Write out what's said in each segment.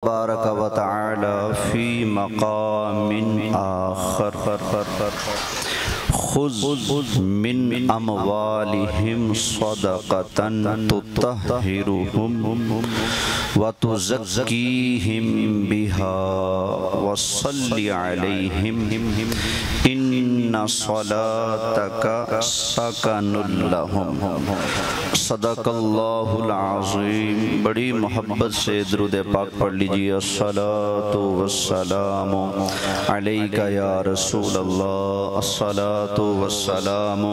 तबारक व तआला फी मक़ामिन आखर खुज़ मिन अमवालिहिम सदक़तन तुत्तहिरुहुम व तुज़क्कीहिम बिहा वसल्लि अलैहिम इन्ना सलातक सकनुल लहुम। सदक़ल्लाहुल अज़ीम। बड़ी मोहब्बत से दुरूद पाक पढ़ लीजिए। अस्सलातु वस्सलामु अलैका या रसूल अल्लाह, अस्सलातु वस्सलामु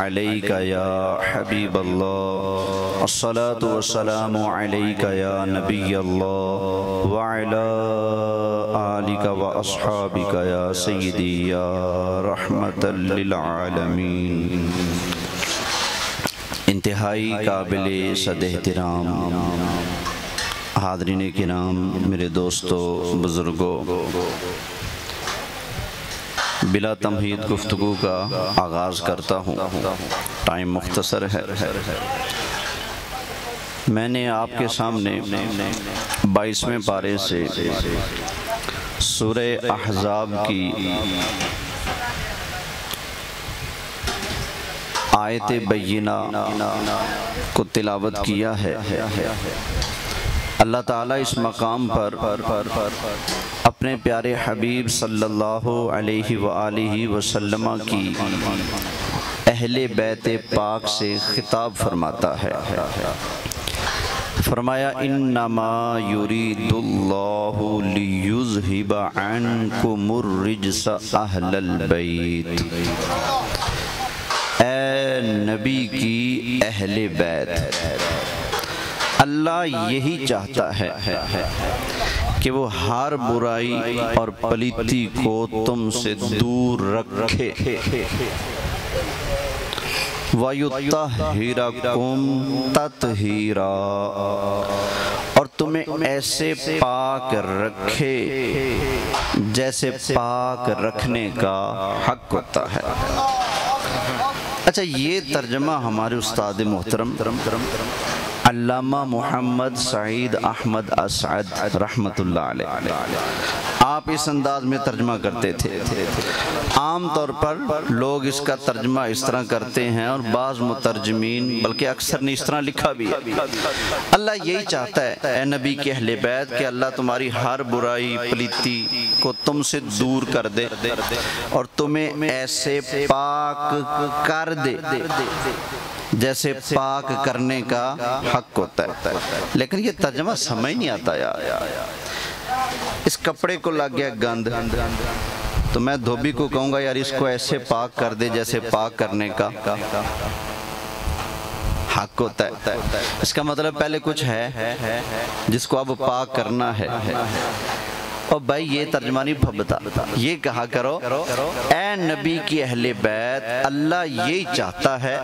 अलैका या हबीब अल्लाह, अस्सलातु वस्सलामु अलैका या नबी अल्लाह व अला आलिका व अस्हाबिका या सय्यदी या रहमतल लिल आलमीन। इंतहाई काबिले सद-एहतराम हाज़रीन किराम, मेरे दोस्तों बुज़ुर्गों, बिला तमहीद गुफ्तगू का आगाज़ करता हूँ। टाइम मुख्तसर है। मैंने आपके सामने 22वें पारे से सूरह अहज़ाब की आयत बय्यिना को तिलावत किया है। अल्लाह ताला इस मकाम पर अपने प्यारे हबीब सल्लल्लाहु अलैहि व आलिहि वसल्लम की अहले बैत पाक से खिताब फरमाता है। फरमाया इन्नमा युरीदुल्लाहु लियुज़हिबा अन्कुमुर रिज्स अहलल बैत। ए नबी की अहले बैत, अल्लाह यही चाहता है कि वो हर बुराई और पलीती को तुमसे दूर रखे, वयुत्तहिरकुम तत्हीरा, और तुम्हें ऐसे पाक रखे जैसे पाक रखने का हक होता है। अच्छा, ये तर्जमा हमारे उस्ताद मोहतरम अल्लामा मोहम्मद सईद अहमद असअद रहमतुल्लाह अलैह आप इस अंदाज में तर्जमा करते थे। आम तौर पर लोग इसका तर्जमा इस तरह करते हैं और बाज़ मुतरजमीन बल्कि अक्सर ने इस तरह लिखा भी है। अल्लाह यही चाहता है ए नबी के अहले बैत कि अल्लाह तुम्हारी हर बुराई पलीती को तुमसे दूर कर दे और तुम्हें ऐसे पाक कर दे जैसे पाक करने का हक होता है। लेकिन ये तर्जमा समझ नहीं आता यार। इस कपड़े को लग गया गंद तो मैं धोबी को कहूँगा यार इसको ऐसे पाक कर दे जैसे पाक करने का हक होता है। इसका मतलब पहले कुछ है जिसको अब पाक करना है। और भाई ये तर्जमा नहीं बता, ये कहा करो ए नबी की अहले बैत, अल्लाह यही चाहता है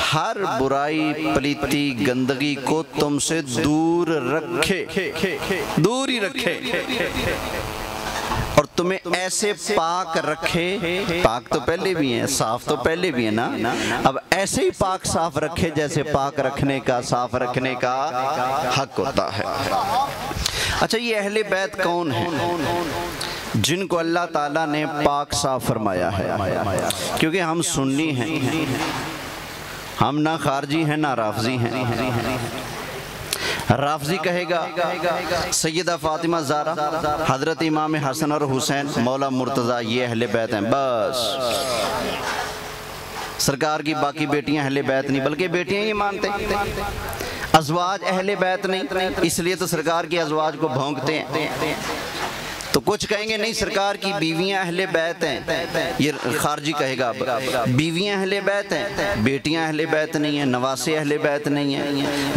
हर बुराई पलीती गंदगी को तुमसे दूर रखे, दूर ही रखे और तुम्हें ऐसे पाक रखे। पाक तो पहले भी है, साफ तो पहले भी है ना, अब ऐसे ही पाक साफ रखे जैसे पाक रखने का साफ रखने का हक होता है। अच्छा, ये अहले बैत कौन है जिनको अल्लाह ताला ने पाक साफ फरमाया है? क्योंकि हम सुन्नी हैं, हम ना खारजी हैं ना राफजी हैं। राफजी कहेगा सैयदा फातिमा ज़हरा, हजरत इमाम हसन और हुसैन, मौला मुर्तज़ा, ये अहले बैत हैं। बस सरकार की बाकी बेटियां अहले बैत नहीं, बल्कि बेटियां ही मानते हैं। अज़वाज अहले बैत नहीं, इसलिए तो सरकार के अज़वाज को भौंकते हैं। तो कुछ कहेंगे नहीं सरकार की बीवियां अहले बैत हैं, ये खारजी कहेगा बीवियां अहले बैत हैं, बेटियां अहले बैत नहीं है, नवासे अहले बैत नहीं है,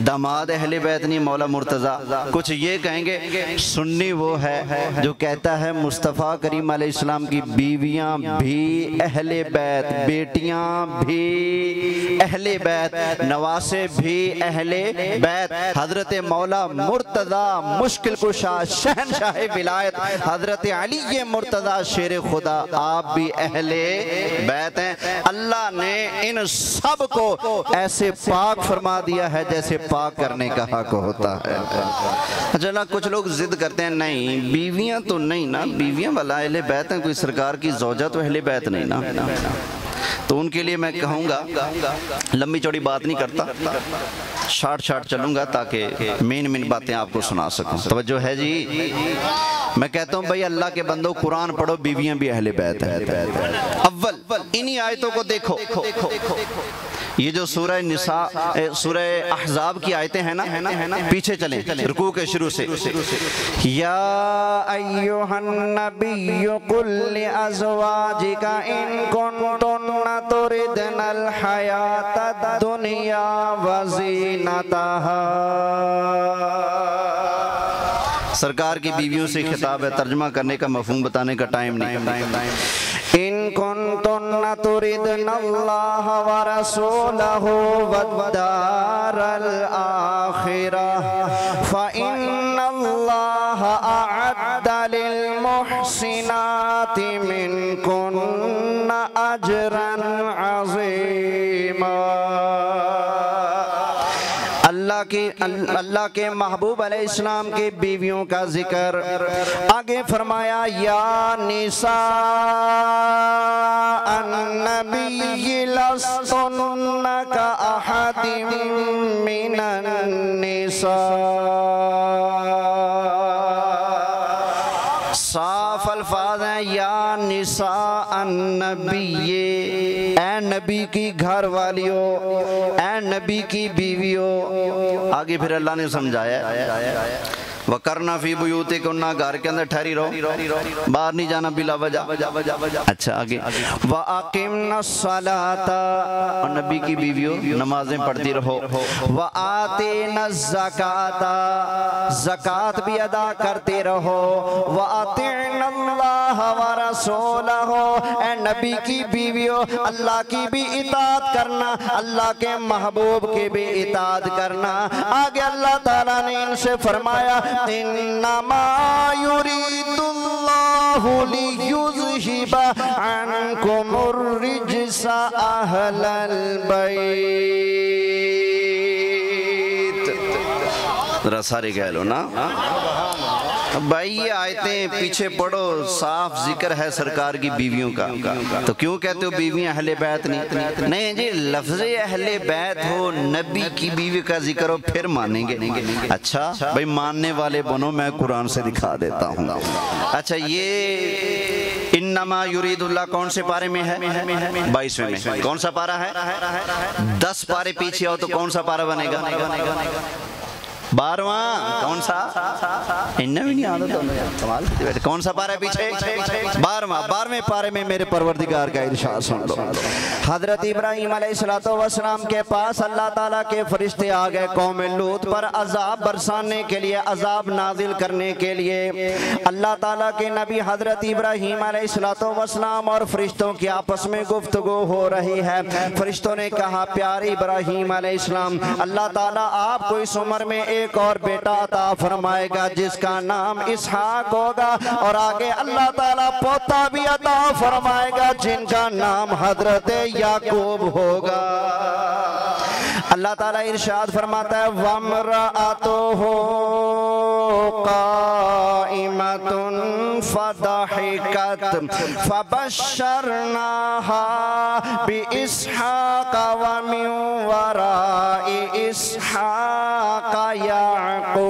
दामाद अहले बैत नहीं, मौला मुर्तज़ा। कुछ ये कहेंगे सुन्नी वो है जो कहता है मुस्तफ़ा करीम अलैहिस्सलाम की बीवियां भी अहले बैत, बेटियां भी अहले बैत, नवासे भी अहले बैत। हजरत मौला मुर्तज़ा मुश्किल कुशा शहनशाह विलायत हजरत अली मुर्तज़ा शेर खुदा आप भी अहले बैत हैं। अल्लाह ने इन सब को ऐसे पाक फरमा दिया है जैसे पाक करने का हक होता है। अच्छा ना, कुछ लोग जिद करते हैं नहीं बीवियां तो नहीं ना, बीवियां वाला अहले बैत हैं, कोई सरकार की ज़ौजा तो अहले बैत नहीं ना। तो उनके लिए मैं कहूँगा, लंबी चौड़ी बात नहीं करता, शार्ट चलूँगा ताकि मेन बातें आपको सुना सकूँ। तवज्जो है जी। मैं कहता हूँ भाई अल्लाह के बंदो कुरान पढ़ो, बीवियां भी अहले बैत है। अव्वल इन्हीं आयतों को देखो, ये जो सूरह निसा सूरह अहज़ाब की आयतें हैं ना, पीछे चलें रुकू के शुरू से। या अय्युहन नबिय्यु कुल लिअज़वाजिका इन कुंतुन्ना तुरिदनल हयातद दुनिया व ज़ीनतहा। सरकार की बीवियों से खिताब है, तर्जुमा करने का मफहूम बताने का टाइम नहीं। इन कुंतुन्ना तुरिदनल्लाह व रसूलहु वद्दारल आखिरह फ़इन्नल्लाह अअद्दा लिल मुहसिनाति मिनकुन्ना अजरन अज़ीमा। अल्लाह के महबूब अलैहिस्सलाम की बीवियों का जिक्र आगे फरमाया, या निसा अन्नबी लस्तुन्ना का अहदिम मिनन निसा। साफ अल्फाज हैं, या निसा अन्नबी, ए नबी की घर वालियों, ए नबी की बीवियों। आगे फिर अल्लाह ने समझाया, वकरना फी बुयूतिकुन्ना, घर के अंदर ठहरी रहो, बाहर नहीं जाना बिला वजह। अच्छा आगे, व अकिमना सलाता, और नबी की बीवियों नमाजें पढ़ती रहो। व आतीना ज़काता, ज़कात भी अदा करते रहो। व अतीअल्लाह व रसूलहु, ए नबी की बीवियों अल्लाह की भी इताअत करना, अल्लाह के महबूब की भी इताअत करना। आगे अल्लाह ताला ने इनसे फरमाया, इन्नमा युरीदुल्लाहु लियुज़हिबा अन्कुमुर रिज्सा अहलल बैत। जरा सारे कह लो ना भाई, ये आयतें पीछे पढ़ो, साफ जिक्र है सरकार की बीवियों का। तो क्यों कहते हो बीवियां अहले बैत नहीं जी, लफ्ज़ अहले बैत हो, नबी की बीवी का जिक्र हो, फिर मानेंगे। अच्छा भाई मानने वाले बनो, मैं कुरान से दिखा देता हूँ। अच्छा ये इन्नमा युरीदुल्लाह कौन से पारे में है? 22वें में। कौन सा पारा है? 10 पारे पीछे आओ तो कौन सा पारा बनेगा? 12वां। कौन सा? इन्हें भी नहीं आता। कौन सा पारा है पीछे? 12वां। 12वें पारे में मेरे परवरदिगार का इरशाद सुन लो। हजरत इब्राहीम अलैहिस्सलाम के पास अल्लाह ताला के फरिश्ते आ गए कौम लूत पर अजाब बरसाने के लिए, अजाब नाजिल करने के लिए। अल्लाह ताला के नबी हजरत इब्राहीम अलैहिस्सलाम और फरिश्तों की आपस में गुफ्तगू हो रही है। फरिश्तों ने कहा, प्यारे इब्राहीम अलैहिस्सलाम, अल्लाह ताला आपको इस उम्र में एक और बेटा अता फरमाएगा जिसका नाम इसहाक होगा, और आगे अल्लाह ताला पोता भी अता फरमाएगा जिनका नाम हजरत याकूब होगा। अल्लाह ताला इरशाद फरमाता है, वम्रअतुहु काइमतुन फदहिकत फबश्शरनाहा बिइस्हाक व मिन वराइ इसहाक याकूब।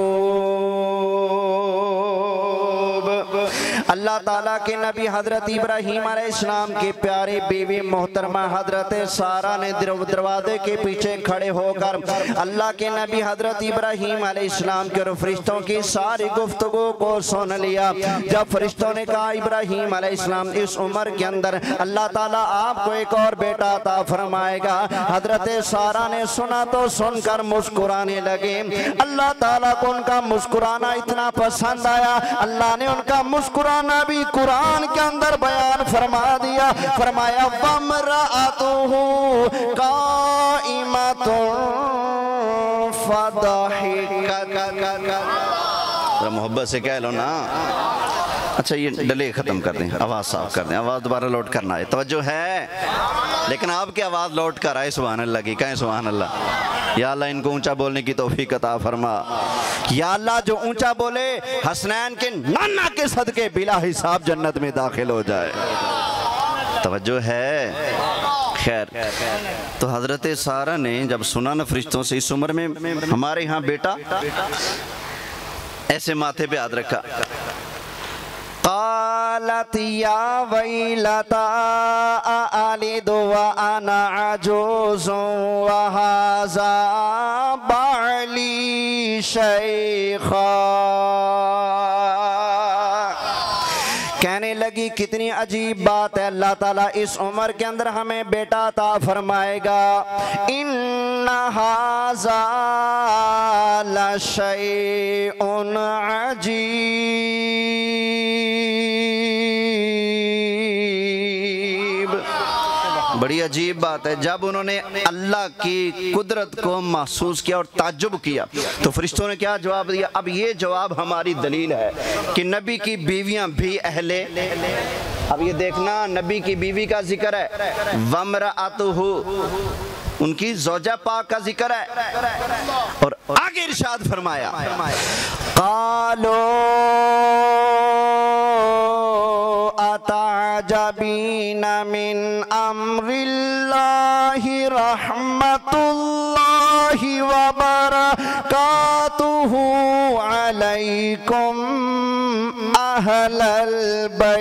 अल्लाह ताला के नबी हजरत इब्राहीम अलैहिस्सलाम की प्यारी बीवी मोहतरमा हजरत सारा ने दरवाजे के पीछे खड़े होकर अल्लाह के नबी हजरत इब्राहीम अलैहिस्सलाम के और फरिश्तों की सारी गुफ्तगू को सुन लिया। जब फरिश्तों ने कहा, इब्राहीम अलैहिस्सलाम, इस उम्र के अंदर अल्लाह ताला आपको एक और बेटा अता फरमाएगा। हजरत सारा ने सुना तो सुनकर मुस्कुराने लगे। अल्लाह ताला को उनका मुस्कुराना इतना पसंद आया, अल्लाह ने उनका मुस्कुराना भी कुरान के अंदर बयान फरमा दिया। फरमाया, वम्रअतुहु काइमतुन फदहिकत। मोहब्बत से कह लो ना, अच्छा ये डले ख़त्म कर दें, आवाज़ साफ कर दें, आवाज़ दोबारा लौट करना है, तवज्जो है। लेकिन आपकी आवाज़ लौट कर आए, सुभान अल्लाह की कहें सुभान अल्लाह। या अल्लाह इनको ऊंचा बोलने की तौफीक अता फरमा। या अल्लाह जो ऊंचा बोले हसनैन के नाना के सदके बिला हिसाब जन्नत में दाखिल हो जाए। तवज्जो है। खैर, तो हज़रत सारा ने जब सुना न फरिश्तों से, इस उम्र में हमारे यहाँ बेटा, ऐसे माथे पे हाथ रखा, क़ालत या वैलता अलिदु व अना अजूज़ुन व हाज़ा बअली शैख़ा। कहने लगी कितनी अजीब बात है, अल्लाह ताला इस उम्र के अंदर हमें बेटा अता फरमाएगा। इन्ना हाज़ा लशैउन अजीब। बड़ी अजीब बात है। जब उन्होंने अल्लाह की कुदरत को महसूस किया और ताज्जुब किया तो फरिश्तों ने क्या जवाब दिया। अब ये जवाब हमारी दलील है कि नबी की बीवियां भी अहले, अब ये देखना नबी की बीवी का जिक्र है, वमराअतुहु उनकी ज़ौजा पाक का जिक्र है, और आगे इरशाद फरमाया क़ालो अताजबीन मिन अम्रिल्लाहि रहमतुल्लाहि व बरकातुहु अलैकुम अहलल बैत।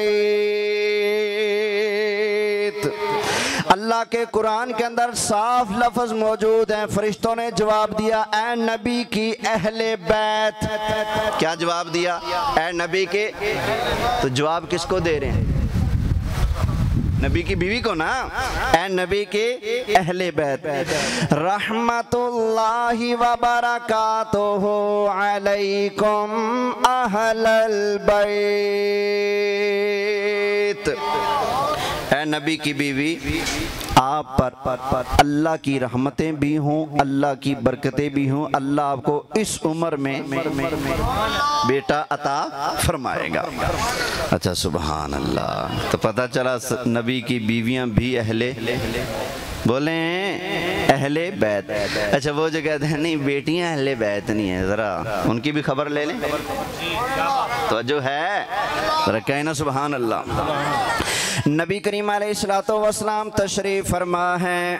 अल्लाह के कुरान के अंदर साफ लफ्ज मौजूद हैं। फरिश्तों ने जवाब दिया ए नबी की अहले बैत। क्या जवाब दिया? ए नबी के। तो जवाब किसको दे रहे हैं? नबी की बीवी को ना। ए नबी के अहले बैत। रहमतुल्लाहि व बरकातुहु अलैकुम अहलल बैत। ए नबी की बीवी, आप पर अल्लाह की रहमतें भी हों, अल्लाह की बरकतें भी हों। अल्लाह आपको इस उम्र में बेटा अता फरमाएगा। अच्छा सुभान अल्लाह। तो पता चला नबी की बीवियां भी अहले, बोले अहले बैत। अच्छा वो जो कहते हैं नहीं बेटियां अहले बैत नहीं है, ज़रा उनकी भी खबर ले लें। तो जो है ज़रा कहना सुभान अल्लाह। नबी करीम अलैहिस्सलातु वस्सलाम तशरीफ़ फरमा हैं।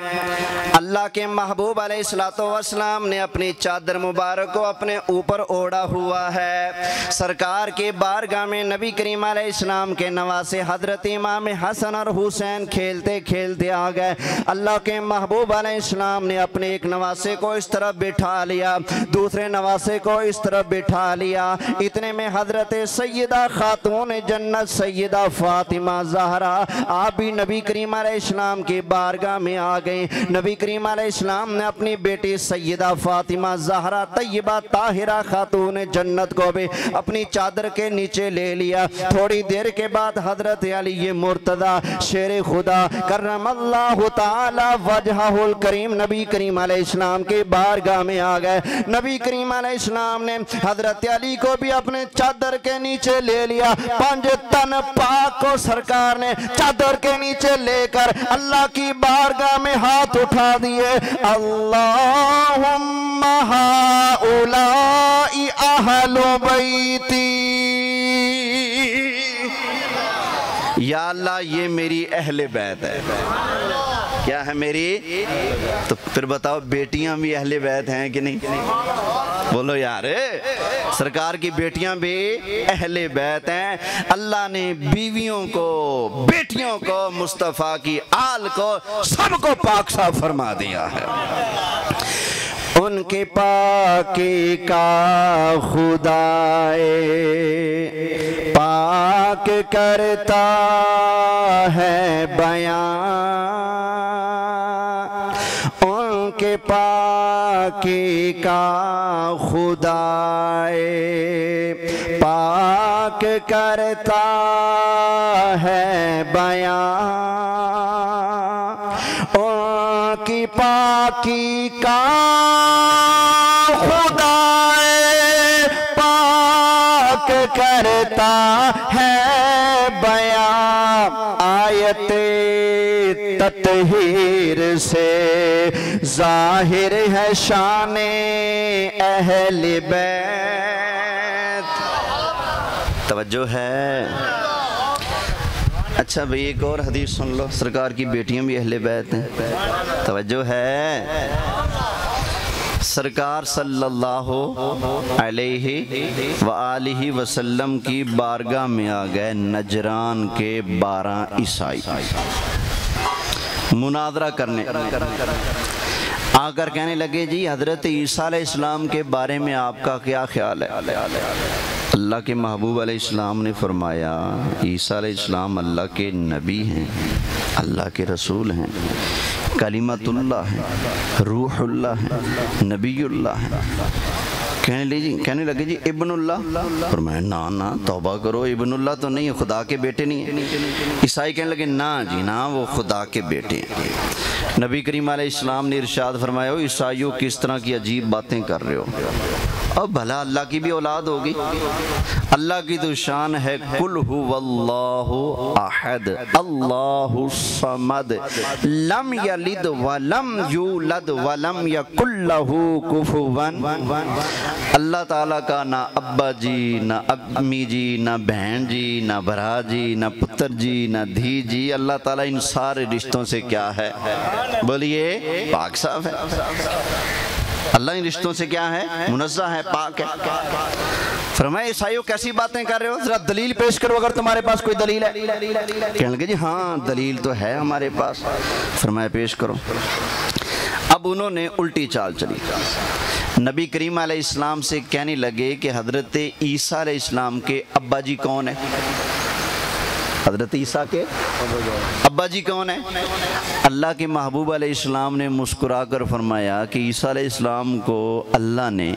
अल्लाह के महबूब अलैहिस्सलातु वस्सलाम ने अपनी चादर मुबारक को अपने ऊपर ओढ़ा हुआ है। सरकार के बारगाह में नबी करीम अलैहिस्सलाम के नवासे हज़रत इमाम हसन और हुसैन खेलते खेलते आ गए। अल्लाह के महबूब अलैहिस्सलाम ने अपने एक नवासे को इस तरफ बिठा लिया, दूसरे नवासे को इस तरफ बिठा लिया। इतने में हज़रत सैयदा खातून जन्नत सैयदा फातिमा ज़हरा आप भी नबी करीम अलैहिस्सलाम के बारगाह में आ गए। नबी करीम अलैहिस्सलाम ने अपनी बेटी सैयदा फातिमा ज़हरा तैयबा ताहिरा खातून जन्नत को भी अपनी चादर के नीचे ले लिया। थोड़ी देर के बाद हज़रत अली मुर्तज़ा शेर खुदा करमल्लाहु ताला वजहुल करीम नबी करीम अलैहिस्सलाम के बारगाह में आ गए। नबी करीम अलैहिस्सलाम ने हज़रत अली को भी अपने चादर के नीचे ले लिया। 5 तन पाक को सरकार ने चादर के नीचे लेकर अल्लाह की बारगाह में हाथ उठा दिए। अल्लाहुम्मा हाउलाई अहलु बैती, या अल्लाह ये मेरी अहले बैत है। क्या है मेरी? तो फिर बताओ बेटियां भी अहले बैत हैं कि नहीं? बोलो यार, सरकार की बेटियां भी अहले बैत हैं। अल्लाह ने बीवियों को, बेटियों को, मुस्तफ़ा की आल को, सबको पाक साफ फरमा दिया है। उनके पाकी का खुदाए पाक करता है बयान, उनके पाकी का खुदाए पाक करता है बयान, उनकी पाकी का खुदाए पाक करता है बयां आयते तत्हीर से, जाहिर है शाने अहले बैत। तवज्जो है। अच्छा भाई एक और हदीस सुन लो, सरकार की बेटियां भी अहले बैत हैं। तवज्जो है। सरकार सल्लल्लाहु अलैहि व आलिहि वसल्लम की बारगाह में आ गए नजरान के 12 ईसाई मुनाजरा करने। आकर कहने लगे जी हज़रत ईसा अलैहिस्सलाम के बारे में आपका क्या ख्याल है? अल्लाह के महबूब अलैहिस्सलाम ने फरमाया ईसा अलैहिस्सलाम अल्लाह के नबी हैं, अल्लाह के रसूल हैं, कलिमतुल्लाह है, रूहुल्लाह है, नबीयुल्लाह है। कहने लगे जी इब्नुल्लाह? फरमाया ना ना तौबा करो, इब्नुल्लाह तो नहीं है, खुदा के बेटे नहीं है। ईसाई कहने लगे ना जी ना, वो खुदा के बेटे हैं। नबी करीम अलैहिस्सलाम ने इरशाद फरमाया ईसाइयों किस तरह की अजीब बातें कर रहे हो, अब भला अल्लाह की भी औलाद होगी? अल्लाह की तो शान है कुल हुवल्लाहु अहद अल्लाहु समद लम यलिद वलम यूलद वलम यकुल लहू कुफुवन। अल्लाह ताला का ना अब्बा जी, ना अम्मी जी, ना बहन जी, ना भरा जी, ना पुत्र जी, ना धी जी। अल्लाह ताला इन सारे रिश्तों से क्या है? बोलिए पाक साफ है। अल्लाह इन रिश्तों से क्या है? मुनज़्ज़ह है, पाक है। फरमाया ईसाइयों कैसी बातें कर रहे हो, जरा दलील पेश करो अगर तुम्हारे पास कोई दलील है। कहने लगे जी हाँ दलील तो है हमारे पास। फरमाया पेश करो। अब उन्होंने उल्टी चाल चली। नबी करीम अलैहिस्सलाम से कहने लगे कि हज़रत ईसा अलैहिस्सलाम के अब्बा जी कौन है? हज़रत ईसा के अब्बा जी कौन है? अल्लाह के महबूब अलैहिस्सलाम ने मुस्कुरा कर फरमाया कि ईसा अलैहिस्सलाम को अल्लाह ने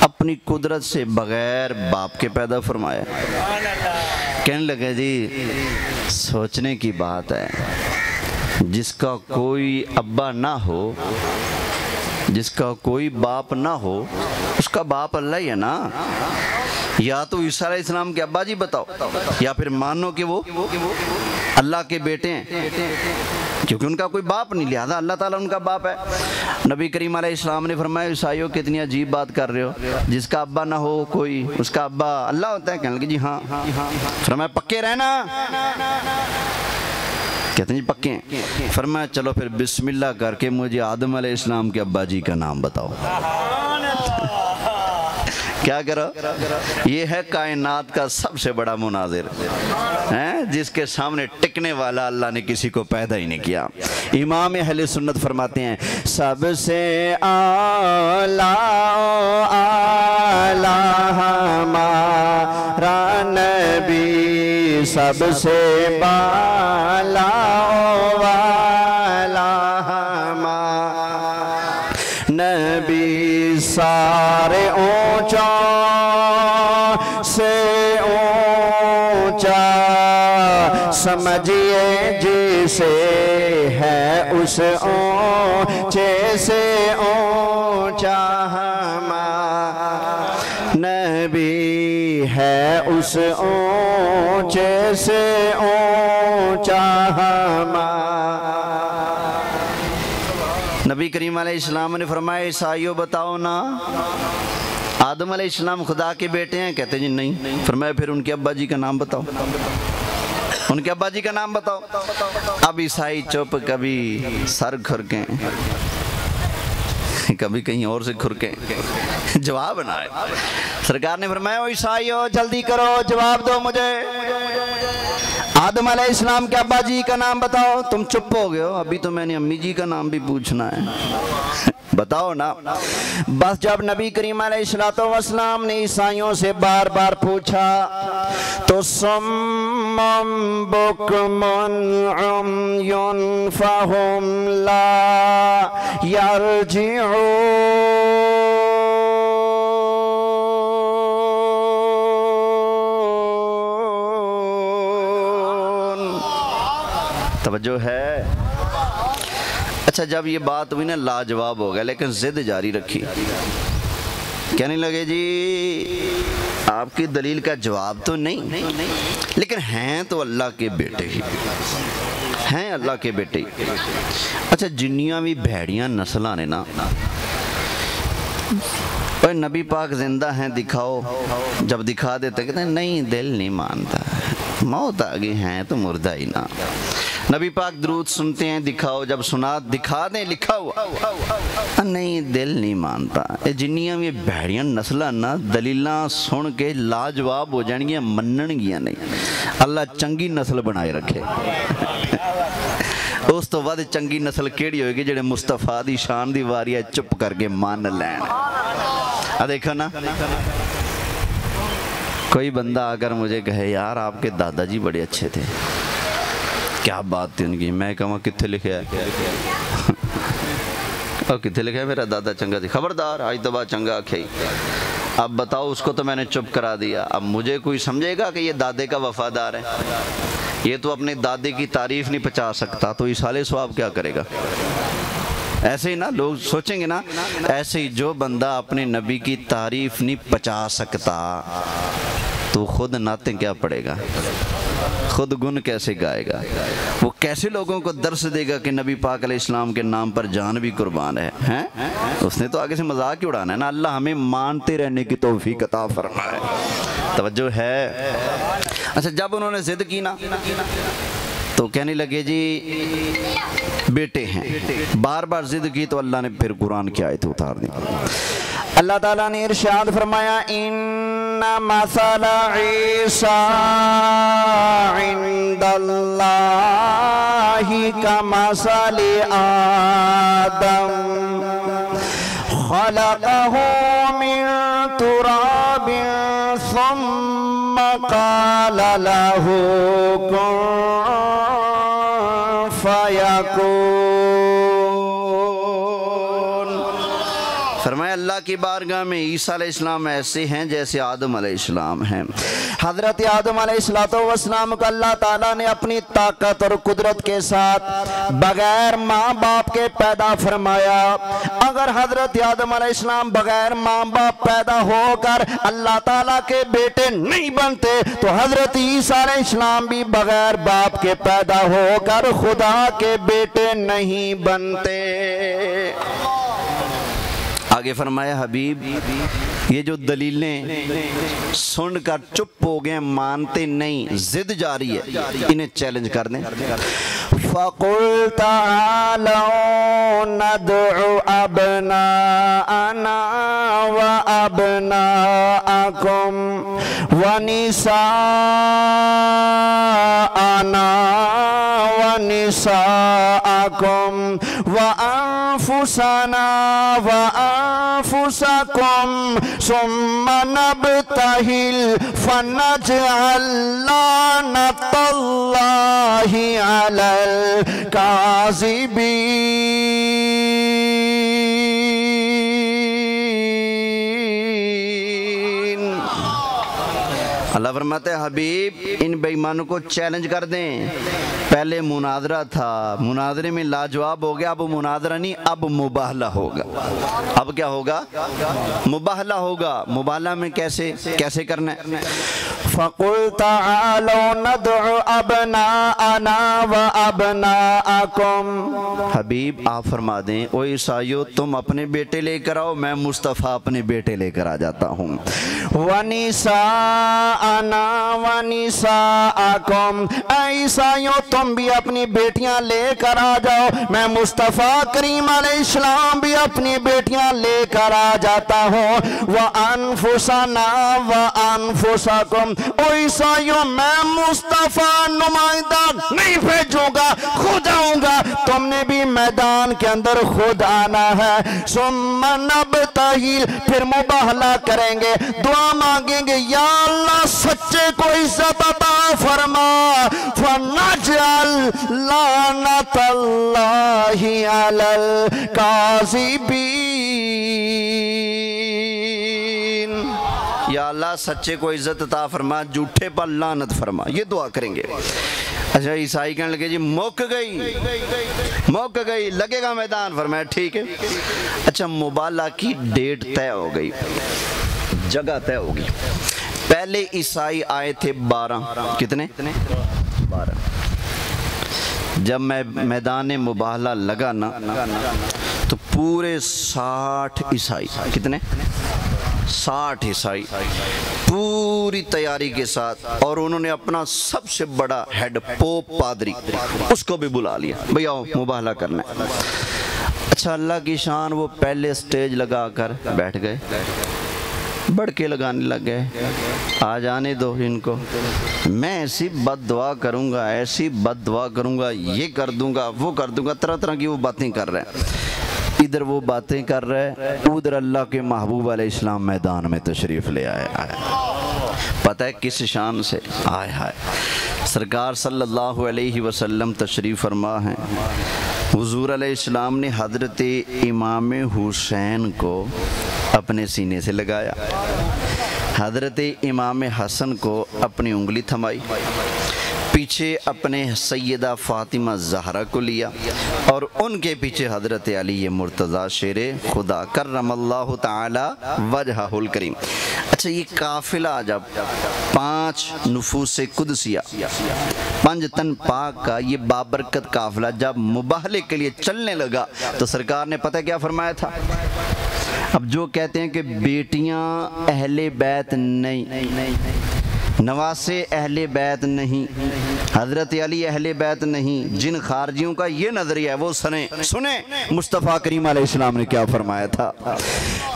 अपनी कुदरत से बग़ैर बाप के पैदा फरमाया। कहने लगे जी सोचने की बात है, जिसका कोई अब्बा ना हो, जिसका कोई बाप ना हो, उसका बाप अल्लाह ही है ना। या तो ईसा अलैहिस्सलाम के अब्बा जी बताओ, या फिर मानो कि वो अल्लाह के बेटे हैं, क्योंकि उनका कोई बाप नहीं, लिहाजा अल्लाह ताला उनका बाप है। नबी करीम अलैहिस्सलाम ने फरमाया ईसाइयों कितनी अजीब बात कर रहे हो, जिसका अब्बा ना हो कोई, उसका अब्बा अल्लाह होता है? कहने लगे जी हाँ। फरमाया पक्के रहना? कहते हैं जी पक्के हैं। फरमाया चलो फिर बिस्मिल्लाह करके मुझे आदम अलैहिस्सलाम के अब्बा जी का नाम बताओ। क्या करो? ये है कायनात का सबसे बड़ा मुनाजिर है, जिसके सामने टिकने वाला अल्लाह ने किसी को पैदा ही नहीं किया। इमाम अहले सुन्नत फरमाते हैं सबसे आला आला हमारा नबी, सबसे बाला वाला हमारा नबी, सारे ऊंचा से ऊंचा समझिए जिसे है, उस ऊंचे से ऊंचा हमारा नबी है, उस ऊंचे से ऊंचा हमारा। नबी करीम अलैहिस्सलाम ने फरमाया ईसाइयों बताओ ना आदम अलैहिस्सलाम खुदा के बेटे हैं? कहते जी नहीं। फरमाया फिर उनके अब्बा जी का नाम बताओ, उनके अब्बा जी का नाम बताओ। अब ईसाई चुप, कभी सर खुरके, कभी कहीं और से खुरके, जवाब ना आए। सरकार ने फरमाया ईसाइयों जल्दी करो जवाब दो मुझे, आदम अलैहिस्सलाम के अब्बा जी का नाम बताओ। तुम चुप हो गए हो, अभी तो मैंने अम्मी जी का नाम भी पूछना है, बताओ ना। बस जब नबी करीम अलैहिस्सलाम ने ईसाइयों से बार बार पूछा तो सुम्मम बुकमुन उम्युन फहुम ला यरजिऊन। तवज्जो है। अच्छा जब ये बात हुई ना लाजवाब हो गया, लेकिन जिद जारी रखी। कहने लगे जी आपकी दलील का जवाब तो नहीं, लेकिन हैं तो अल्लाह के बेटे ही हैं, अल्लाह के बेटे। अच्छा, जिन्नियां भी भेड़ियां नस्लां ने ना, पर नबी पाक जिंदा हैं दिखाओ, जब दिखा देते कहते हैं नहीं दिल नहीं मानता, मौत आ गई, हैं तो मुर्दा ही ना। नबी पाक दरूद सुनते हैं दिखाओ, जब सुना दिखा दें लिखा हुआ, नहीं दिल नहीं मानता। ये जिन्नियां भी भेड़ियां नस्लां ना दलीलां सुन के लाजवाब हो जाएंगियां, मनणगियां नहीं। अल्लाह चंगी नस्ल बनाए रखे। उस तो बाद चंगी नस्ल केड़ी होएगी जेड़े मुस्तफा दी शान दी वारी है चुप करके मान लैन। आ देखो ना, कोई बंदा अगर मुझे कहे यार आपके दादाजी बड़े अच्छे थे, क्या बात थी उनकी, मैं कहूँ कितने लिखे है और कितने लिखे है मेरा दादा चंगा थी, खबरदार आज तो बात चंगा आखे। अब बताओ, उसको तो मैंने चुप करा दिया, अब मुझे कोई समझेगा कि ये दादे का वफादार है? ये तो अपने दादे की तारीफ नहीं पचा सकता, तो इस साले स्वाब क्या करेगा? ऐसे ही ना लोग सोचेंगे ना, ऐसे ही जो बंदा अपने नबी की तारीफ नहीं पचा सकता तो खुद नाते क्या पड़ेगा, खुद गुन कैसे गाएगा, वो कैसे लोगों को दर्श देगा कि नबी पाक अलैहिस्सलाम के नाम पर जान भी कुर्बान है, हैं? उसने तो आगे से मजाक ही उड़ाना है ना। अल्लाह हमें मानते रहने की तौफीक अता फरमाए। तवज्जो है। अच्छा, जब उन्होंने जिद की ना तो कहने लगे जी बेटे हैं, बार बार जिद की तो अल्लाह ने फिर कुरान की आयत उतार दी। अल्लाह ताला ने इरशाद फरमाया, इन्ना मसला ईसा इंदल्लाहि कमसलि आदम खलक़हु मिन तुराबिन सुम्मा क़ाला लहू कुन फयकून। फरमाया अल्लाह की बारगाह में ईसा अलैहिस्सलाम ऐसे हैं जैसे आदम अलैहिस्सलाम हैं। हज़रत आदम अलैहिस्सलाम को अल्लाह ताला ने अपनी ताकत और कुदरत के साथ बगैर माँ बाप के पैदा फरमाया। अगर हज़रत आदम अलैहिस्सलाम बगैर माँ बाप पैदा होकर अल्लाह ताला के बेटे नहीं बनते तो हज़रत ईसा अलैहिस्सलाम भी बगैर बाप के पैदा होकर खुदा के बेटे नहीं बनते। आगे फरमाया हबीब, ये जो दलीलें सुनकर चुप हो गए, मानते नहीं, जिद जारी है, इन्हें चैलेंज कर दें। फ़क़ुल तआलौ नदउ अबनाअना व अबनाअकुम व निसाअना व निसाअकुम व अनफुसना व अनफुसकुम सुम्मा नब्तहिल फनजअल लानतल्लाहि अलल काज़िबीन। अल्लाह फरमाते हैं हबीब, इन बेईमानों को चैलेंज कर दें। पहले मुनाजरा था, मुनाजरे में लाजवाब हो गया, अब मुनाजरा नहीं, अब मुबाहला होगा। अब क्या होगा? मुबाहला होगा। मुबाहला में कैसे कैसे करना है? फ़क़ुल तआलौ नदउ अबनाअना व अबनाअकुम। हबीब आप फरमा दें, ओ ईसाइयों तुम अपने बेटे लेकर आओ, मैं मुस्तफ़ा अपने बेटे लेकर आ जाता हूँ। व निसाअना व निसाअकुम, ईसाइयों तुम भी अपनी बेटियां लेकर आ जाओ, मैं मुस्तफ़ा करीम अलैहिस्सलाम भी अपनी बेटियां लेकर आ जाता हूँ। व अनफुसना व अनफुसकुम, ओ ईसाइयों मैं मुस्तफ़ा नुमाइंदा नहीं भेजूंगा, खुद आऊंगा, तुमने भी मैदान के अंदर खुद आना है। सुम्मा नब्तहिल, फिर मुबाहला करेंगे, दुआ मांगेंगे, या अल्लाह सच्चे को इज्जत अता फरमा, फनजअल लानतल्लाहि अलल काज़िबीन। या अल्लाह सच्चे को इज्जत अता फरमा, झूठे पर लानत फरमा, ये दुआ करेंगे। अच्छा, ईसाई कहने लगे जी मुक गई, लगेगा मैदान। फरमाया ठीक है। अच्छा, मुबाला की डेट तय हो गई, जगह तय होगी। पहले ईसाई आए थे 12। कितने? 12। जब मैं मैदान मुबाहला लगा ना तो पूरे 60 ईसाई, कितने? 60 ईसाई पूरी तैयारी के साथ, और उन्होंने अपना सबसे बड़ा हेड पोप पादरी उसको भी बुला लिया, भैया मुबाहला करना है। अच्छा, अल्लाह की शान, वो पहले स्टेज लगा कर बैठ गए, बड़के लगाने लग गए, आ जाने दो इनको, मैं ऐसी बद्दुआ करूँगा, ऐसी बद्दुआ करूँगा, ये कर दूँगा, वो कर दूँगा, तरह तरह की वो बातें कर रहे हैं। इधर वो बातें कर रहे हैं, उधर अल्लाह के महबूब अलैहिस्सलाम मैदान में तशरीफ़ ले आए। पता है किस शान से? आए हाय, सरकार सल्लल्लाहु अलैहि वसल्लम तशरीफ़ फरमा हैं। हुज़ूर अलैहिस्सलाम ने हज़रत इमाम हुसैन को अपने सीने से लगाया, हज़रत इमाम हसन को अपनी उंगली थमाई, पीछे अपने सैयदा फ़ातिमा ज़हरा को लिया, और उनके पीछे हज़रत अली मुर्तज़ा शेरे खुदा करमल्लाहु ताला वजहुल करीम। अच्छा, ये काफ़िला जब 5 नुफूस कुदसिया, 5 तन पाक का ये बाबरकत काफ़िला जब मुबाहले के लिए चलने लगा तो सरकार ने पता क्या फरमाया था? अब जो कहते हैं कि बेटियां अहले बैत नहीं, नवासे अहले बैत नहीं, हज़रत अली अहले बैत नहीं, जिन खारजियों का ये नज़रिया है वो सुने मुस्तफ़ा करीम अलैहिस्सलाम ने क्या फरमाया था।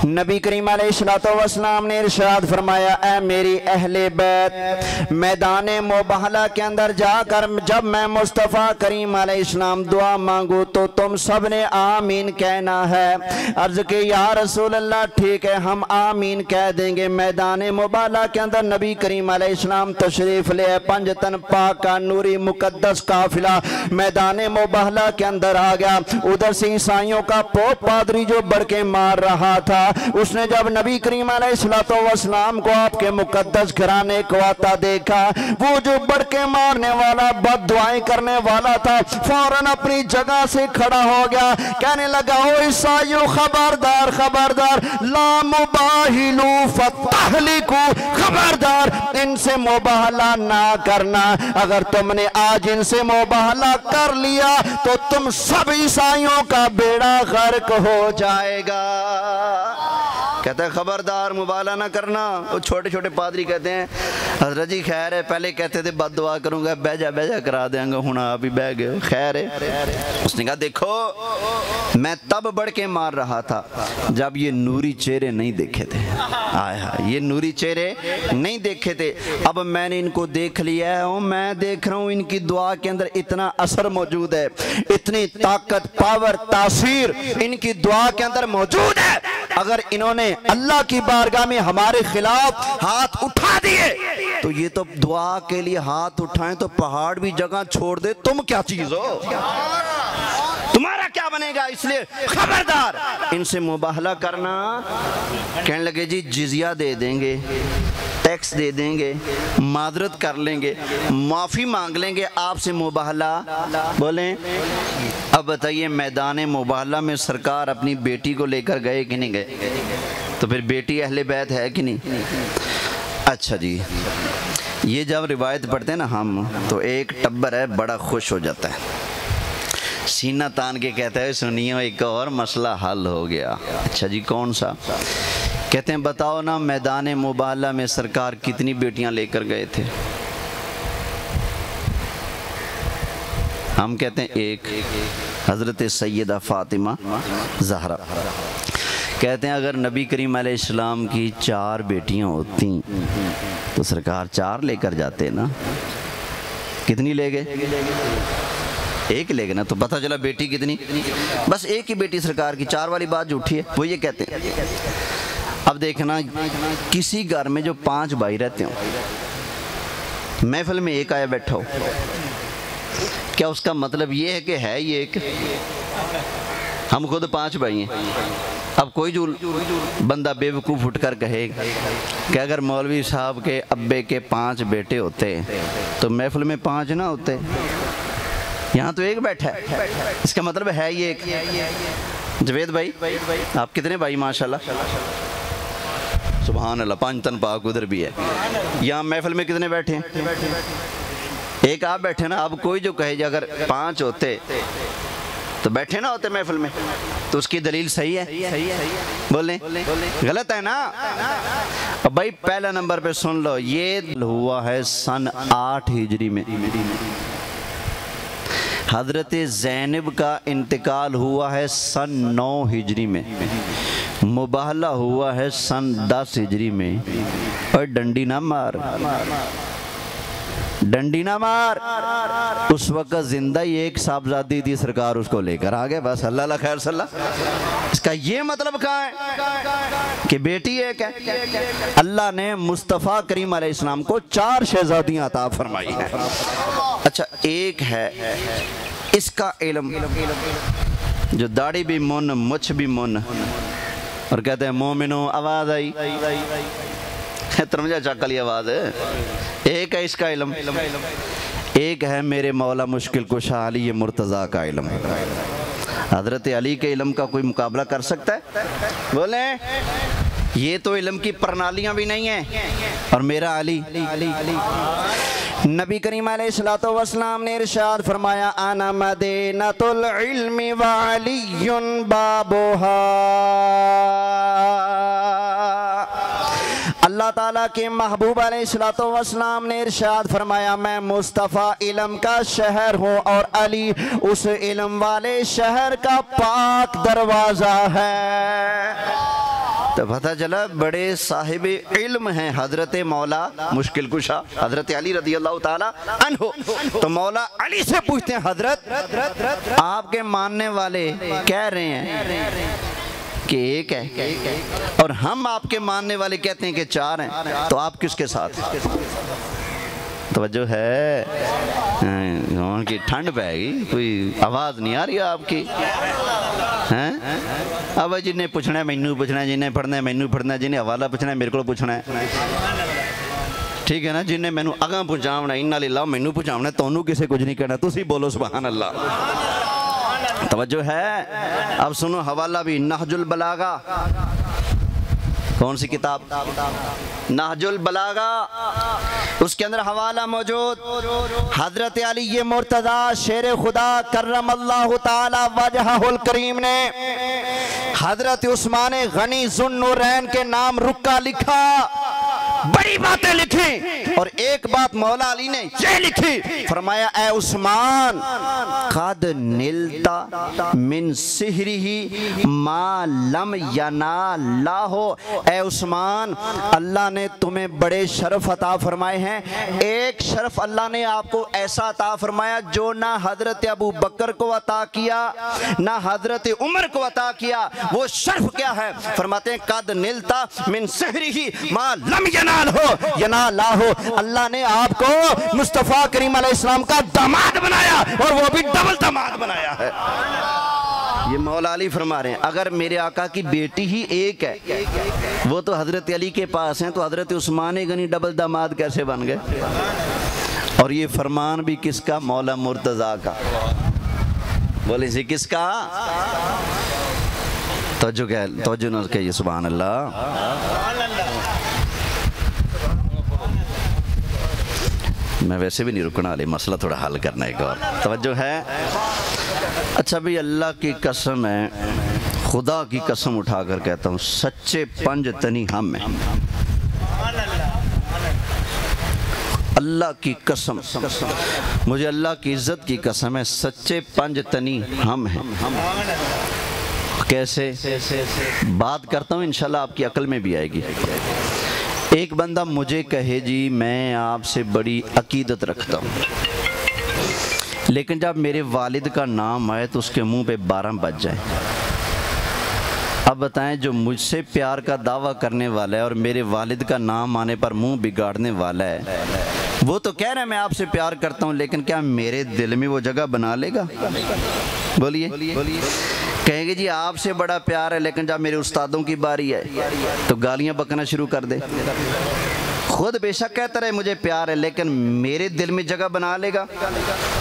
नबी करीम अलैहिस्सलाम ने इरशाद फरमाया, ऐ मेरी अहले बैत, मैदान मुबाहला के अंदर जाकर जब मैं मुस्तफ़ा करीम अलैहिस्सलाम दुआ मांगू तो तुम सब ने आमीन कहना है। अर्ज़ के या रसूल अल्लाह, ठीक है हम आमीन कह देंगे। मैदान मुबाहला के अंदर नबी करीम अलैहिस्सलाम तशरीफ़ ले, 5 तन पाक का नूरी मुकद्दस काफिला मैदान मुबाहला के अंदर आ गया। उधर से ईसाइयों का पोप पादरी जो बड़के मार रहा था, उसने जब नबी करीम अलैहिस्सलाम को आपके मुकद्दस घराने को आता देखा, वो जो बड़के मारने वाला बद्दुआएं करने वाला था फौरन अपनी जगह से खड़ा हो गया, कहने लगा, ओ ईसाइयों खबरदार खबरदार, ला मुबाहिलू फतहलिकू, खबरदार इनसे मुबाहला ना करना। अगर तुमने आज इनसे मुबाहला कर लिया तो तुम सब ईसाइयों का बेड़ा गर्क हो जाएगा। कहता है खबरदार मुबाहला ना करना। वो छोटे छोटे पादरी कहते हैं, हजरत जी खैर है, पहले कहते थे बद दुआ करूंगा, बैजा बैजा करा देंगे, हूँ आप ही बह गए, खैर है। उसने कहा देखो मैं तब बढ़ के मार रहा था जब ये नूरी चेहरे नहीं देखे थे, आय हाय, ये नूरी चेहरे नहीं देखे थे। अब मैंने इनको देख लिया है, मैं देख रहा हूँ इनकी दुआ के अंदर इतना असर मौजूद है, इतनी ताकत पावर तासीर इनकी दुआ के अंदर मौजूद है। अगर इन्होंने अल्लाह की बारगाह में हमारे खिलाफ हाथ उठा दिए तो ये तो दुआ के लिए हाथ उठाएं तो पहाड़ भी जगह छोड़ दे, तुम क्या चीज हो, तुम्हारा क्या बनेगा, इसलिए खबरदार इनसे मुबाहला करना। कहने लगे जी जिजिया दे देंगे, टैक्स दे देंगे, मादरत कर लेंगे, माफ़ी मांग लेंगे, आपसे मुबाहला बोलें। अब बताइए मैदान मुबाहला में सरकार अपनी बेटी को लेकर गए कि नहीं गए? तो फिर बेटी अहले बैत है कि नहीं? अच्छा जी, ये जब रिवायत पढ़ते हैं ना हम, तो एक टब्बर है बड़ा खुश हो जाता है, सीना तान के कहता है सुनिए एक और मसला हल हो गया। अच्छा जी कौन सा? कहते हैं बताओ ना मैदान मुबाहला में सरकार कितनी बेटियां लेकर गए थे? हम कहते हैं एक, हज़रत सैयदा फ़ातिमा ज़हरा। कहते हैं अगर नबी करीम अलैहिस्सलाम की 4 बेटियां होती तो सरकार 4 लेकर जाते ना, कितनी ले गए? एक ले गए ना, तो पता चला बेटी कितनी, बस एक ही बेटी सरकार की, 4 वाली बात झूठी है, वो ये कहते हैं। अब देखना किसी घर में जो 5 भाई रहते हो, महफिल में एक आया बैठा हो, क्या उसका मतलब ये है कि है ये एक? हम खुद 5 भाई हैं। अब कोई जो बंदा बेवकूफ़ उठकर कहेगा कि अगर मौलवी साहब के अब्बे के 5 बेटे होते तो महफिल में 5 ना होते, यहाँ तो एक बैठा है, इसका मतलब है ये एक। जवेद भाई आप कितने भाई माशाल्लाह? सुभान अल्लाह, 5 तन पाक उधर भी है। यहाँ महफिल में कितने बैठे हैं? एक आप बैठे ना। अब कोई जो कहे अगर 5 होते तो बैठे ना होते महफिल में, तो उसकी दलील सही है? बोले गलत है ना? अब भाई पहला नंबर पे सुन लो, ये हुआ है सन 8 हिजरी में। हजरत ज़ैनब का इंतकाल हुआ है सन 9 हिजरी में। मुबाहला हुआ है सन 10 हिजरी में। और डंडी ना मार, डंडी ना मार। उस वक्त जिंदा ही एक साहबजादी थी, सरकार उसको लेकर आ गए। बस अल्लाह खैर सल्ला। इसका ये मतलब कहाँ है कि बेटी एक है। अल्लाह ने मुस्तफ़ा करीम अलैहिस्सलाम को 4 शहजादियाँ अता फरमाई हैं। अच्छा, एक है इसका इल्म जो दाढ़ी भी मुन मुछ भी मुन, और कहते हैं मोमिनो आवाज आई, तरमजा चाकली आवाज है। एक है इसका इल्म, एक है मेरे मौला मुश्किल कुशा अली मुर्तज़ा का इल्म। हजरत अली के इल्म का कोई मुकाबला कर सकता है? बोले ये तो इल्म की प्रणालियां भी नहीं है। और मेरा अली, नबी करीम अलैहिस्सलातु वस्सलाम ने इरशाद फरमाया, आना मदीनतुल इल्मी व अलीयुन बाबुहा। अल्लाह ताला के महबूब अलैहिस्सलातु वस्सलाम ने इरशाद फरमाया, मैं मुस्तफ़ा इल्म का शहर हूँ और अली उस इल्म वाले शहर का पाक दरवाज़ा है। तो पता चला बड़े साहिब इल्म हैं हजरत मौला मुश्किल कुशा हजरत अली रज़ी अल्लाह ताला अन्हु। तो मौला अली से पूछते हैं, हजरत आपके मानने वाले कह रहे हैं कि एक है और हम आपके मानने वाले कहते हैं कि 4 हैं, तो आप किसके साथ? तवज्जो है, उनकी ठंड पैगी, कोई आवाज़ नहीं आ रही आपकी हैं? अब जिन्हें पूछना है मैनू पूछना है, जिन्हें पढ़ना है मैनू पढ़ना है, जिन्हें हवाला पूछना है मेरे को पूछना है, ठीक है ना? जिन्हें मैनू अगां पहुँचावना इन्ना लिल्लाह मैनू पहुँचावना, तोनू किसी कुछ नहीं कहना, तुसी बोलो सुभान अल्लाह। तवज्जो है। अब सुनो हवाला भी, नहजुल बलागा, कौन सी किताब? नहजुल बलागा, उसके अंदर हवाला मौजूद। हजरत अली ये मुर्तज़ा शेर खुदा करमल्लाहु ताला वजहुल करीम ने हजरत उस्मान गनी ज़ुन्नुरैन के नाम रुक्का लिखा, बड़ी बातें लिखी। और एक बात मौला अली ने ये लिखी, फरमाया ए उस्मान कद निलता मिन सिहरिही मा लम यनाला हो। ए उस्मान, अल्लाह ने तुम्हें बड़े शर्फ अता फरमाए हैं। एक शर्फ अल्लाह ने आपको ऐसा अता फरमाया जो ना हजरत अबू बकर को अता किया ना हजरत उमर को अता किया। वो शर्फ क्या है? फरमाते हैं कद निलता मिन सिहरिही मा लम यनाला हो। अल्लाह ने आपको मुस्तफ़ा करीम अलैहिस्सलाम का दामाद बनाया और वो भी डबल दामाद बनाया है। ये मौला अली फरमा रहे हैं, अगर मेरे आका की बेटी ही एक है, वो तो हजरत अली के पास हैं, तो हजरत उस्मान गनी डबल दामाद कैसे बन गए? और ये फरमान भी किसका? मौला मुर्तज़ा का। बोले जी किसका? तवज्जो न कहिए सुभान अल्लाह। मैं वैसे भी नहीं रुकना वाले, मसला थोड़ा हल करना एक और। तवज्जो है। अच्छा भाई, अल्लाह की कसम है, खुदा की कसम उठाकर कहता हूँ, सच्चे पंज तनी हम हैं। अल्लाह की कसम, मुझे अल्लाह की इज्जत की कसम है, सच्चे पंज तनी हम हैं। कैसे? बात करता हूँ, इंशाल्लाह आपकी अकल में भी आएगी। एक बंदा मुझे कहे जी मैं आपसे बड़ी अकीदत रखता हूँ, लेकिन जब मेरे वालिद का नाम आए तो उसके मुंह पे 12 बज जाए। अब बताएं, जो मुझसे प्यार का दावा करने वाला है और मेरे वालिद का नाम आने पर मुंह बिगाड़ने वाला है, वो तो कह रहा है मैं आपसे प्यार करता हूँ, लेकिन क्या मेरे दिल में वो जगह बना लेगा? बोलिए। कहेंगे जी आपसे बड़ा प्यार है, लेकिन जब मेरे उस्तादों की बारी है तो गालियां बकना शुरू कर दे, खुद बेशक कहता रहे मुझे प्यार है, लेकिन मेरे दिल में जगह बना लेगा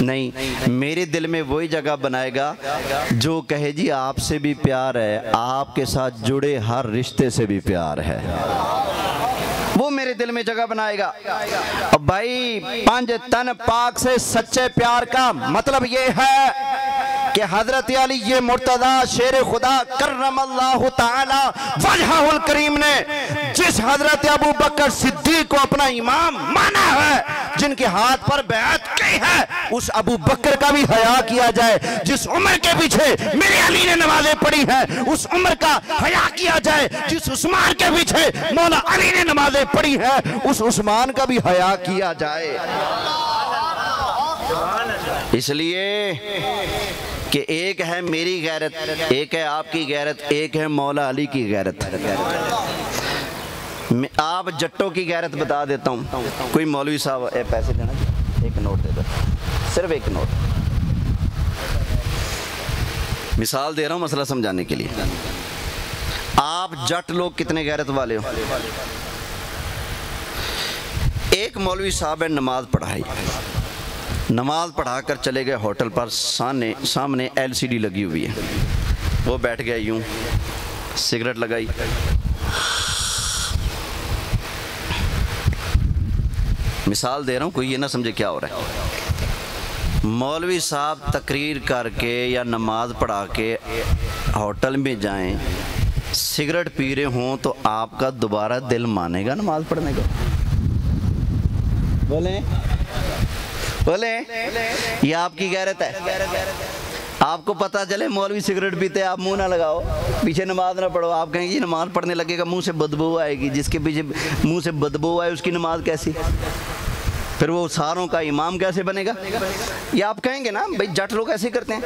नहीं, मेरे दिल में वही जगह बनाएगा जो कहे जी आपसे भी प्यार है, आपके साथ जुड़े हर रिश्ते से भी प्यार है, वो मेरे दिल में जगह बनाएगा। और भाई पंज तन पाक से सच्चे प्यार का मतलब ये है कि हजरत अली ये मुर्तजा शेर खुदा करमल्लाहु ताला वजहुल करीम ने जिस हजरत अबू बकर सिद्दीक को अपना इमाम माना है, जिनके हाथ पर बैत की है, उस अबू बकर का भी हया किया जाए। जिस उम्र के पीछे मेरे अली ने नमाजें पढ़ी हैं, उस उम्र का हया किया जाए। जिस उस्मान के पीछे मौला अली ने नमाजें पढ़ी हैं, उस उस्मान का भी हया किया जाए। इसलिए कि एक है मेरी गैरत, एक है आपकी गैरत, एक है मौला अली की गैरत। मैं आप जट्टों की गैरत बता देता हूँ। कोई मौलवी साहब पैसे देना, एक नोट दे दो, सिर्फ एक नोट। मिसाल दे रहा हूँ मसला समझाने के लिए। आप जट लोग कितने गैरत वाले हो? एक मौलवी साहब है, नमाज पढ़ाई, नमाज पढ़ाकर चले गए होटल पर, सामने LCD लगी हुई है, वो बैठ गया यूं, सिगरेट लगाई, मिसाल दे रहा हूँ, कोई ये ना समझे क्या हो रहा है। मौलवी साहब तकरीर करके या नमाज पढ़ा के होटल में जाएं, सिगरेट पी रहे हों, तो आपका दोबारा दिल मानेगा नमाज पढ़ने का? बोले बोले, ये आपकी गैरत है। आपको पता चले मौलवी सिगरेट पीते, आप मुंह ना लगाओ, पीछे नमाज ना पढ़ो। आप कहेंगे नमाज पढ़ने लगेगा, मुंह से बदबू आएगी। जिसके पीछे मुंह से बदबू आए उसकी नमाज कैसी? फिर वो सारों का इमाम कैसे बनेगा? ये आप कहेंगे ना भाई जट लोग ऐसे करते हैं,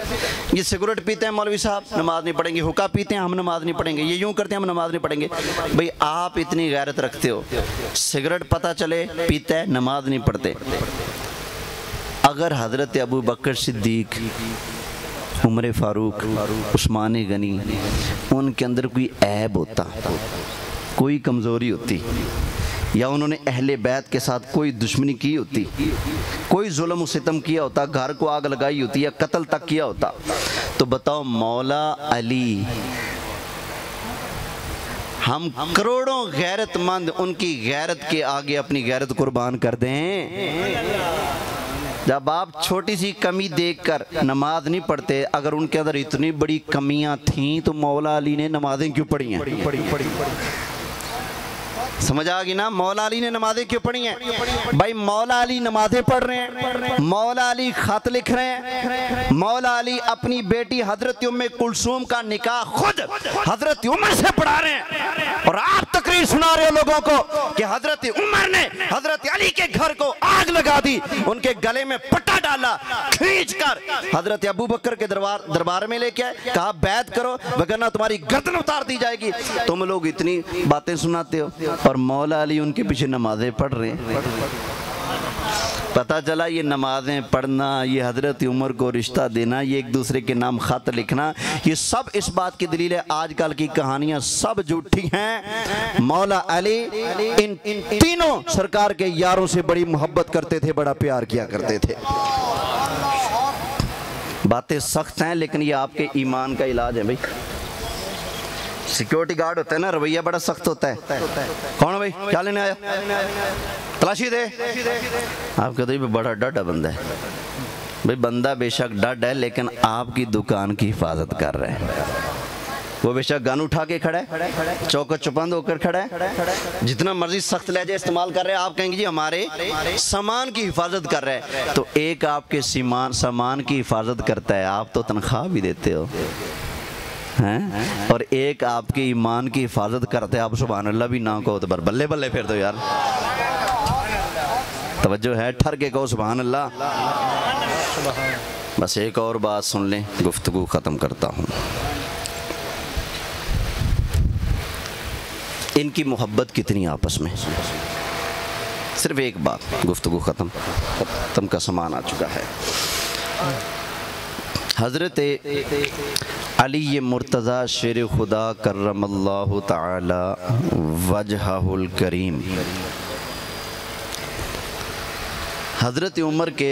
ये सिगरेट पीते हैं मौलवी साहब, नमाज नहीं पढ़ेंगे, हुक्का पीते हैं, हम नमाज नहीं पढ़ेंगे, ये यूं करते हैं, हम नमाज नहीं पढ़ेंगे। भाई आप इतनी गैरत रखते हो, सिगरेट पता चले पीते हैं, नमाज नहीं पढ़ते। अगर हजरत अबू बकर सिद्दीक, उमर फारूक, उस्मान गनी, उनके अंदर कोई ऐब होता, कोई कमज़ोरी होती, या उन्होंने अहले बैत के साथ कोई दुश्मनी की होती, कोई जुल्म सितम किया होता, घर को आग लगाई होती या कत्ल तक किया होता, तो बताओ मौला अली, हम करोड़ों गैरतमंद उनकी गैरत के आगे अपनी गैरत कुर्बान कर दें? जब आप छोटी सी कमी देखकर नमाज नहीं पढ़ते, अगर उनके अंदर इतनी बड़ी कमियां थीं तो मौला अली ने नमाजें क्यों पढ़ी हैं? समझ आ गई ना? मौला अली ने नमाजें क्यों पढ़ी हैं? भाई मौला अली नमाजें पढ़ रहे हैं, मौला अली खत लिख रहे हैं, मौला अली अपनी बेटी हजरत उम्मे कुलसूम का निकाह खुद हजरत उमर से पढ़ा रहे हैं, और आप तकरीर सुना रहे हो लोगों को कि हजरत उमर ने हजरत अली के घर को आग लगा दी, उनके गले में पट्टा डाला, खींचकर हजरत अबू बकर के दरबार में लेके आए, कहा बैत करो वरना तुम्हारी गर्दन उतार दी जाएगी। तुम लोग इतनी बातें सुनाते हो और मौला अली उनके पीछे नमाजें पढ़ रहे हैं। पता चला ये नमाजें पढ़ना, ये हजरत उमर को रिश्ता देना, ये एक दूसरे के नाम खत लिखना, ये सब इस बात की दलील है आजकल की कहानियां सब झूठी हैं। मौला अली इन तीनों सरकार के यारों से बड़ी मोहब्बत करते थे, बड़ा प्यार किया करते थे। बातें सख्त हैं लेकिन ये आपके ईमान का इलाज है। भाई सिक्योरिटी गार्ड होता है ना, रवैया बड़ा सख्त होता है। कौन भाई, क्या लेने आया? तलाशी दे। आप कहते हैं बड़ा डड बंदा है। भाई बंदा बेशक डड है लेकिन आपकी दुकान की हिफाजत कर रहा है। वो बेशक गन उठा के खड़ा है, चौकट चुपंद होकर खड़ा है, जितना मर्जी सख्त लहजे इस्तेमाल कर रहे हैं, आप कहेंगे जी हमारे सामान की हिफाजत कर रहे हैं। तो एक आपके सामान की हिफाजत करता है, आप तो तनख्वाह भी देते हो हैं, और एक आपके ईमान की हिफाजत करते हैं, आप सुभान अल्लाह भी ना कहो तो बल्ले बल्ले फिर दो यार, तवज्जो है, ठर के कहो सुभान अल्लाह। बस एक और बात सुन लें, गुफ्तगू ख़त्म करता हूँ। इनकी मोहब्बत कितनी आपस में, सिर्फ एक बात, गुफ्तगू ख़त्म का सामान आ चुका है। हज़रत अली मुर्तज़ा शेर खुदा करमल्लाहु ताला वजहुल करीम, हज़रत उमर के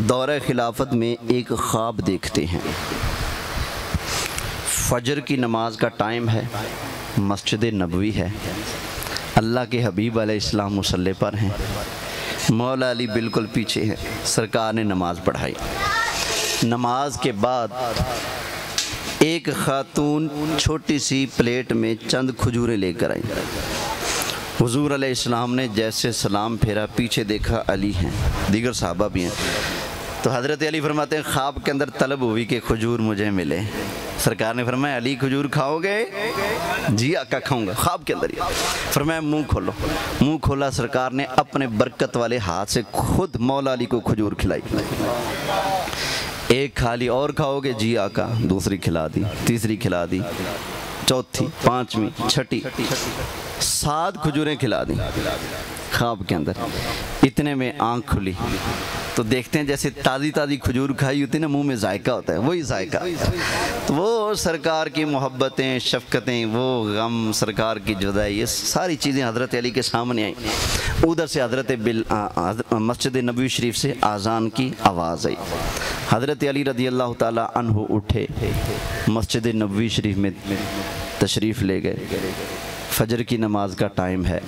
दौरे खिलाफत में एक ख्वाब देखते हैं। फजर की नमाज का टाइम है, मस्जिद नबवी है, अल्लाह के हबीब अलैहिस्सलाम मुसल्ले पर हैं, मौला अली बिल्कुल पीछे हैं। सरकार ने नमाज पढ़ाई। नमाज के बाद एक खातून छोटी सी प्लेट में चंद खजूरें लेकर आई। हुजूर अलैहिस्सलाम ने जैसे सलाम फेरा, पीछे देखा अली हैं, दीगर सहाबा भी हैं। तो हज़रत अली फरमाते हैं ख्वाब के अंदर तलब हुई कि खजूर मुझे मिले। सरकार ने फरमाया अली खजूर खाओगे? जी आका खाऊंगा। ख्वाब के अंदर ही फरमाया मुंह खोलो। मुंह खोला, सरकार ने अपने बरकत वाले हाथ से खुद मौला अली को खजूर खिलाई। एक खा ली, और खाओगे? जी आका। दूसरी खिला दी, तीसरी खिला दी, चौथी, पांचवी, छठी, 7 खजूरें खिला दी ख्वाब के अंदर। इतने में आंख खुली तो देखते हैं जैसे ताज़ी ताज़ी खजूर खाई होती है ना, मुंह में जायका होता है, वही जायका। तो वो सरकार की मोहब्बतें, शफ़क़तें, वो गम, सरकार की जुदाई, ये सारी चीज़ें हज़रत अली के सामने आई। उधर से हज़रत मस्जिद नबवी शरीफ से आज़ान की आवाज़ आई। हज़रत अली रज़ी अल्लाह ताला अन्हु उठे, मस्जिद नबवी शरीफ में तशरीफ़ ले गए। फजर की नमाज का टाइम है।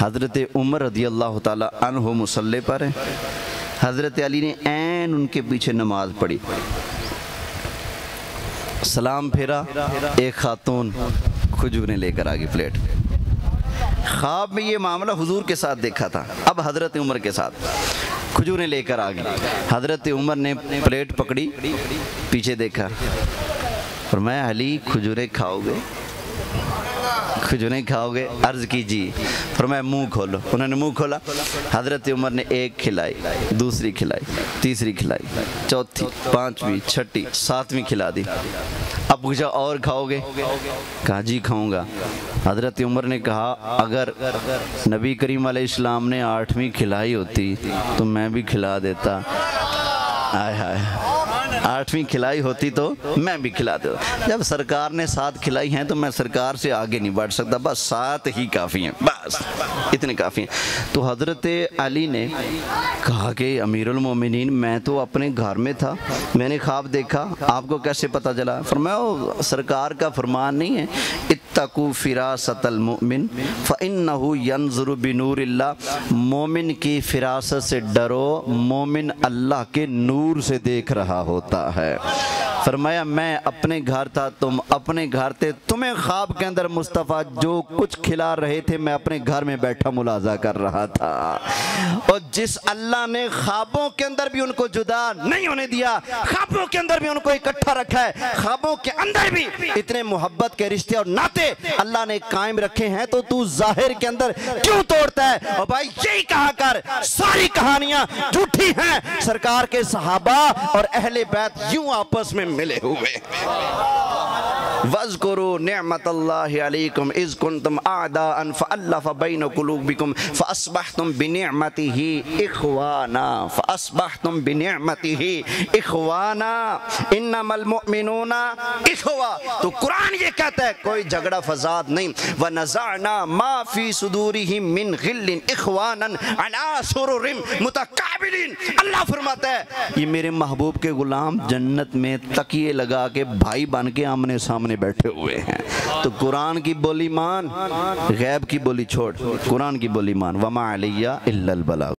हज़रत उमर रज़ी अल्लाह ताला अन्हु मुसल्ले पर हैं। हज़रत अली ने ऐन उनके पीछे नमाज पढ़ी। सलाम फेरा, एक खातून खजूरें लेकर आ गई प्लेट। ख्वाब में ये मामला हुजूर के साथ देखा था, अब हज़रत उमर के साथ खजूरें लेकर आ गई। हज़रत उमर ने प्लेट पकड़ी, पीछे देखा, फरमाया अली खजूरें खाओगे? खजूरें खाओगे? अर्ज़ कीजिए। फरमाया मुंह खोलो। उन्होंने मुंह खोला। हज़रत उमर ने एक खिलाई, दूसरी खिलाई, तीसरी खिलाई, चौथी, पांचवी, छठी, 7वीं खिला दी। अब पूछा और खाओगे? कहा जी खाऊंगा। हज़रत उमर ने कहा अगर नबी करीम अलैहिस्सलाम ने 8वीं खिलाई होती तो मैं भी खिला देता। आय हाय, 8वीं खिलाई होती तो मैं भी खिला देता। जब सरकार ने 7 खिलाई हैं तो मैं सरकार से आगे नहीं बढ़ सकता, बस 7 ही काफ़ी हैं, बस इतने काफ़ी हैं। तो हज़रत अली ने कहा कि अमीरुल मोमिनीन, मैं तो अपने घर में था, मैंने ख्वाब देखा, आपको कैसे पता चला? फरमाया सरकार का फरमान नहीं है, इत्तकू फिरासतल मोमिन फ़इन्नहु यंज़ुरु बिनूरिल्लाह, मोमिन की फिरासत से डरो, मोमिन अल्लाह के नूर से देख रहा होता है। फरमाया मैं अपने घर था, तुम अपने घर थे, तुम्हें ख्वाब के अंदर मुस्तफ़ा जो कुछ खिला रहे थे मैं अपने घर में बैठा मुलाजा कर रहा था। और जिस अल्लाह ने ख्वाबों के अंदर भी उनको जुदा नहीं होने दिया, ख्वाबों के अंदर भी उनको इकट्ठा रखा है, ख्वाबों के अंदर भी इतने मोहब्बत के रिश्ते और नाते अल्लाह ने कायम रखे हैं, तो तू जाहिर के अंदर क्यों तोड़ता है? और भाई यही कहा कर, सारी कहानियां झूठी हैं। सरकार के सहाबा और अहले बैत यूं आपस में मिले हुए। वज़कुरू निअमतल्लाहि अलैकुम इज़ कुंतुम अअदाअन फ़अल्लफ़ बैन क़ुलूबिकुम फ़अस्बहतुम बिनिअमतिही इख़वाना फ़अस्बहतुम बिनिअमतिही इख़वाना इन्नमल मुअमिनूना इख़वा। तो कुरान ये कहता है कोई झगड़ा फसाद नहीं। व नज़अना मा फ़ी सुदूरिहिम मिन ग़िल्लिन इख़वानन अला सुरुरिम मुतक़ाबिलिन। अल्लाह फरमाता है ये मेरे महबूब के गुलाम जन्नत में तकिए लगा के भाई बन के आमने सामने बैठे हुए हैं। तो कुरान की बोली मान, गैब की बोली छोड़, कुरान की बोली मान। वमा अलैया इल्लल बलाग।